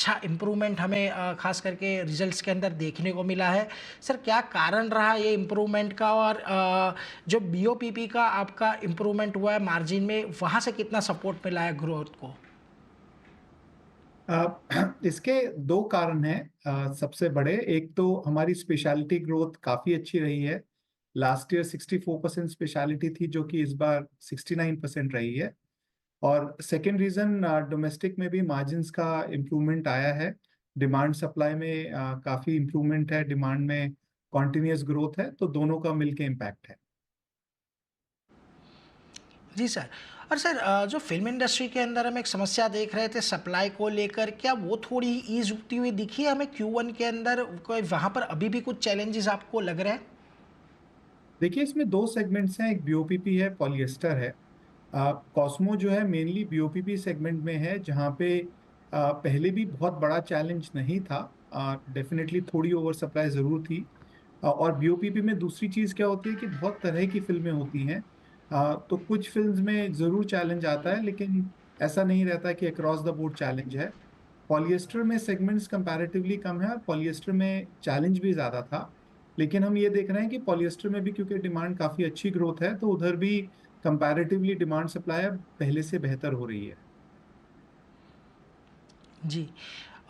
अच्छा इम्प्रूवमेंट हमें ख़ास करके रिजल्ट्स के अंदर देखने को मिला है। सर क्या कारण रहा ये इम्प्रूवमेंट का और जो बीओपीपी का आपका इम्प्रूवमेंट हुआ है मार्जिन में, वहाँ से कितना सपोर्ट मिला है ग्रोथ को? इसके दो कारण हैं सबसे बड़े। एक तो हमारी स्पेशलिटी ग्रोथ काफी अच्छी रही है। लास्ट ईयर 64% स्पेशलिटी थी, जो कि इस बार 69% रही है। और सेकेंड रीजन, डोमेस्टिक में भी मार्जिन्स का इम्प्रूवमेंट आया है। डिमांड सप्लाई में काफी इम्प्रूवमेंट है, डिमांड में कॉन्टिन्यूस ग्रोथ है, तो दोनों का मिलके इम्पैक्ट है। जी सर। और सर जो फ़िल्म इंडस्ट्री के अंदर हम एक समस्या देख रहे थे सप्लाई को लेकर, क्या वो थोड़ी ईज़ होती हुई दिखी है हमें Q1 के अंदर? कोई वहाँ पर अभी भी कुछ चैलेंजेस आपको लग रहे हैं? देखिए, इसमें दो सेगमेंट्स हैं, एक बीओपीपी है, पॉलिएस्टर है। कॉस्मो जो है मेनली बीओपीपी सेगमेंट में है, जहाँ पे पहले भी बहुत बड़ा चैलेंज नहीं था। डेफिनेटली थोड़ी ओवर सप्लाई जरूर थी। और बीओपीपी में दूसरी चीज क्या होती है कि बहुत तरह की फिल्में होती हैं। तो कुछ फिल्म्स में जरूर चैलेंज आता है, लेकिन ऐसा नहीं रहता कि अक्रॉस द बोर्ड चैलेंज है। पॉलिएस्टर में सेगमेंट्स कंपैरेटिवली कम है और पॉलिएस्टर में चैलेंज भी ज्यादा था। लेकिन हम ये देख रहे हैं कि पॉलिएस्टर में भी क्योंकि डिमांड काफी अच्छी ग्रोथ है, तो उधर भी कंपैरेटिवली डिमांड सप्लाई अब पहले से बेहतर हो रही है। जी।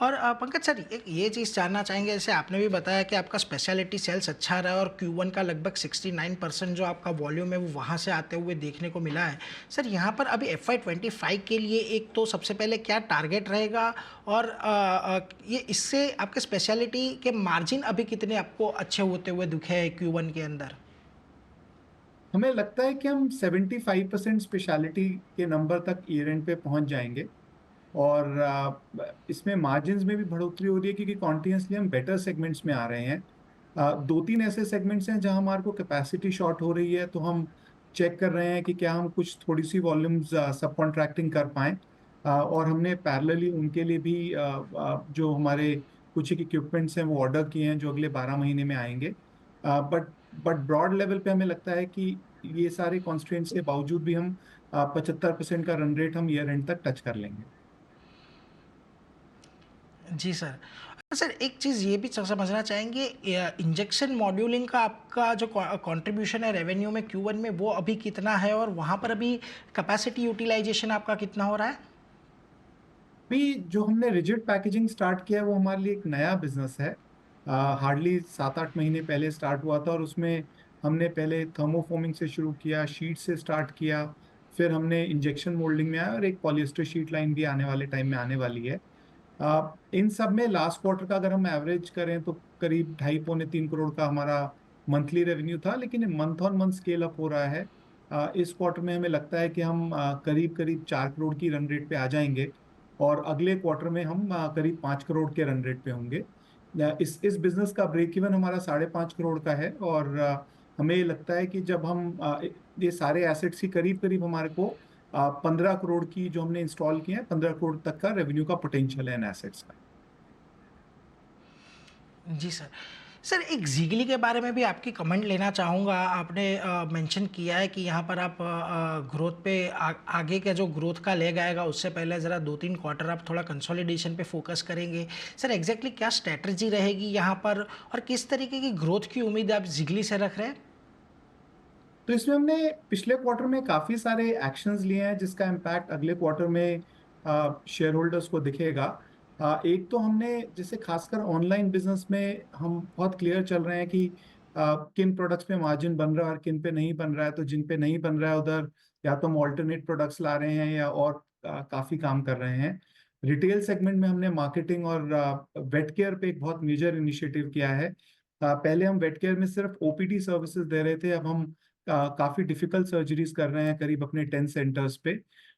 और पंकज सर एक ये चीज़ जानना चाहेंगे, जैसे आपने भी बताया कि आपका स्पेशलिटी सेल्स अच्छा रहा है और Q1 का लगभग 69% जो आपका वॉल्यूम है वो वहाँ से आते हुए देखने को मिला है। सर यहाँ पर अभी FY25 के लिए एक तो सबसे पहले क्या टारगेट रहेगा और ये इससे आपके स्पेशलिटी के मार्जिन अभी कितने आपको अच्छे होते हुए दिखे हैं Q1 के अंदर? हमें लगता है कि हम 75% स्पेशलिटी के नंबर तक ईयर एंड पे पहुंच जाएंगे। और इसमें मार्जिन्स में भी बढ़ोतरी हो रही है, क्योंकि कॉन्टिन्यूसली हम बेटर सेगमेंट्स में आ रहे हैं। दो तीन ऐसे सेगमेंट्स हैं जहां हमारे को कैपेसिटी शॉर्ट हो रही है, तो हम चेक कर रहे हैं कि क्या हम कुछ थोड़ी सी वॉल्यूम्स सब कॉन्ट्रैक्टिंग कर पाएं। और हमने पैरेलली उनके लिए भी जो हमारे कुछ एक इक्विपमेंट्स हैं वो ऑर्डर किए हैं, जो अगले 12 महीने में आएंगे। बट बट ब्रॉड लेवल पे हमें लगता है कि ये सारे कॉन्स्ट्रेंट्स के बावजूद भी हम 75% का रन रेट हम ईयर एंड तक टच कर लेंगे। जी सर। सर एक चीज़ ये भी समझना चाहेंगे, इंजेक्शन मॉड्यूलिंग का आपका जो कंट्रीब्यूशन है रेवेन्यू में Q1 में, वो अभी कितना है और वहाँ पर अभी कैपेसिटी यूटिलाइजेशन आपका कितना हो रहा है? भी जो हमने रिजिड पैकेजिंग स्टार्ट किया है वो हमारे लिए एक नया बिजनेस है। हार्डली 7-8 महीने पहले स्टार्ट हुआ था, और उसमें हमने पहले थर्मोफोमिंग से शुरू किया, शीट से स्टार्ट किया। फिर हमने इंजेक्शन मोल्डिंग में आया, और एक पॉलिएस्टर शीट लाइन भी आने वाले टाइम में आने वाली है। इन सब में लास्ट क्वार्टर का अगर हम एवरेज करें तो करीब 2.5 पौने 3 करोड़ का हमारा मंथली रेवेन्यू था, लेकिन month on month scale up हो रहा है। इस क्वार्टर में हमें लगता है कि हम करीब करीब 4 करोड़ की रन रेट पे आ जाएंगे। और अगले क्वार्टर में हम करीब 5 करोड़ के रन रेट पे होंगे। इस बिजनेस का ब्रेक इवन हमारा 5.5 करोड़ का है। और हमें लगता है कि जब हम ये सारे एसेट्स की करीब करीब हमारे को 15 करोड़ की जो हमने इंस्टॉल किए हैं, 15 करोड़ तक का रेवेन्यू का पोटेंशियल है इन एसेट्स का। जी सर। सर एक ज़ीगली के बारे में भी आपकी कमेंट लेना चाहूँगा। आपने मेंशन किया है कि यहाँ पर आप ग्रोथ पे आगे का जो ग्रोथ का लेग आएगा उससे पहले ज़रा 2-3 क्वार्टर आप थोड़ा कंसोलिडेशन पे फोकस करेंगे। सर एग्जैक्टली क्या स्ट्रैटेजी रहेगी यहाँ पर और किस तरीके की ग्रोथ की उम्मीद आप ज़ीगली से रख रहे हैं? तो इसमें हमने पिछले क्वार्टर में काफी सारे एक्शंस लिए हैं, जिसका इम्पैक्ट अगले क्वार्टर में शेयर होल्डर्स को दिखेगा। एक तो हमने जैसे खासकर ऑनलाइन बिजनेस में हम बहुत क्लियर चल रहे हैं कि किन प्रोडक्ट्स पे मार्जिन बन रहा है और किन पे नहीं बन रहा है। तो जिन पे नहीं बन रहा है उधर या तो हम ऑल्टरनेट प्रोडक्ट्स ला रहे हैं या और काफी काम कर रहे हैं। रिटेल सेगमेंट में हमने मार्केटिंग और वेट केयर पे एक बहुत मेजर इनिशिएटिव किया है। पहले हम वेट केयर में सिर्फ ओपीडी सर्विसेज दे रहे थे, अब हम काफी डिफिकल्ट सर्जरीज कर रहे हैं करीब अपने 10 सेंटर्स पे।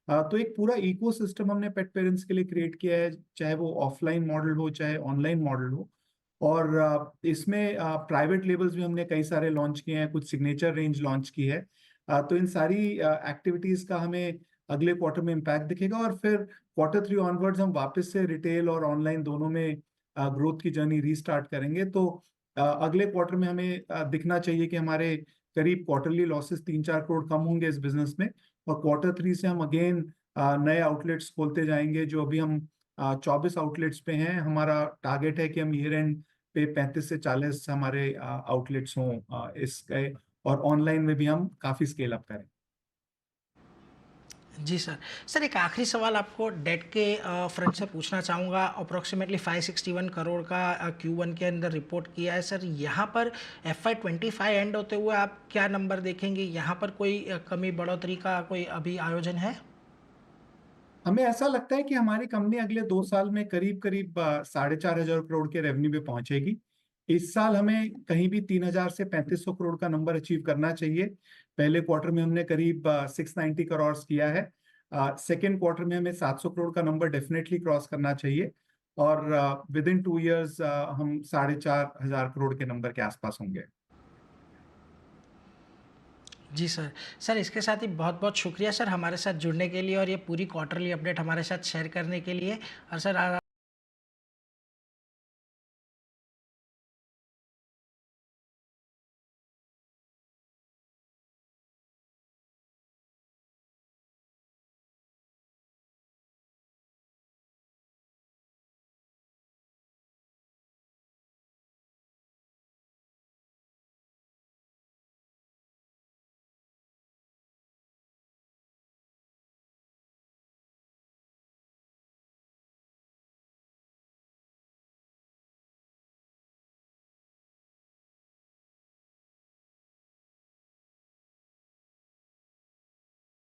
तो एक पूरा इकोसिस्टम हमने पेट पेरेंट्स के लिए क्रिएट किया है, चाहे वो ऑफलाइन मॉडल हो चाहे ऑनलाइन मॉडल हो। और इसमें प्राइवेट लेबल्स भी हमने कई सारे लॉन्च किए हैं, कुछ सिग्नेचर रेंज लॉन्च की है। तो इन सारी एक्टिविटीज का हमें अगले क्वार्टर में इम्पैक्ट दिखेगा, और फिर Q3 ऑनवर्ड्स हम वापस से रिटेल और ऑनलाइन दोनों में ग्रोथ की जर्नी रीस्टार्ट करेंगे। तो अगले क्वार्टर में हमें दिखना चाहिए कि हमारे करीब क्वार्टरली लॉसेस 3-4 करोड़ कम होंगे इस बिजनेस में। और Q3 से हम अगेन नए आउटलेट्स खोलते जाएंगे, जो अभी हम 24 आउटलेट्स पे हैं। हमारा टारगेट है कि हम ईयर एंड पे 35 से 40 हमारे आउटलेट्स हों इसके, और ऑनलाइन में भी हम काफी स्केल अप करें। जी सर। सर एक आखिरी सवाल आपको डेट के फ्रंट से पूछना चाहूँगा। अप्रॉक्सीमेटली 561 करोड़ का Q1 के अंदर रिपोर्ट किया है सर। यहाँ पर FY25 एंड होते हुए आप क्या नंबर देखेंगे? यहाँ पर कोई कमी बढ़ोतरी का कोई अभी आयोजन है? हमें ऐसा लगता है कि हमारी कंपनी अगले 2 साल में करीब करीब 4,500 करोड़ के रेवेन्यू पे पहुंचेगी। इस साल हमें कहीं भी 3,000 से 3,500 करोड़ का नंबर अचीव करना चाहिए। पहले क्वार्टर में हमने करीब 690 करोड़ किया है। सेकेंड क्वार्टर में हमें 700 करोड़ का नंबर डेफिनेटली क्रॉस करना चाहिए, और विद इन 2 ईयर्स हम 4,500 करोड़ के नंबर के आसपास होंगे। जी सर। सर इसके साथ ही बहुत-बहुत शुक्रिया सर हमारे साथ जुड़ने के लिए और ये पूरी क्वार्टरली अपडेट हमारे साथ शेयर करने के लिए। और सर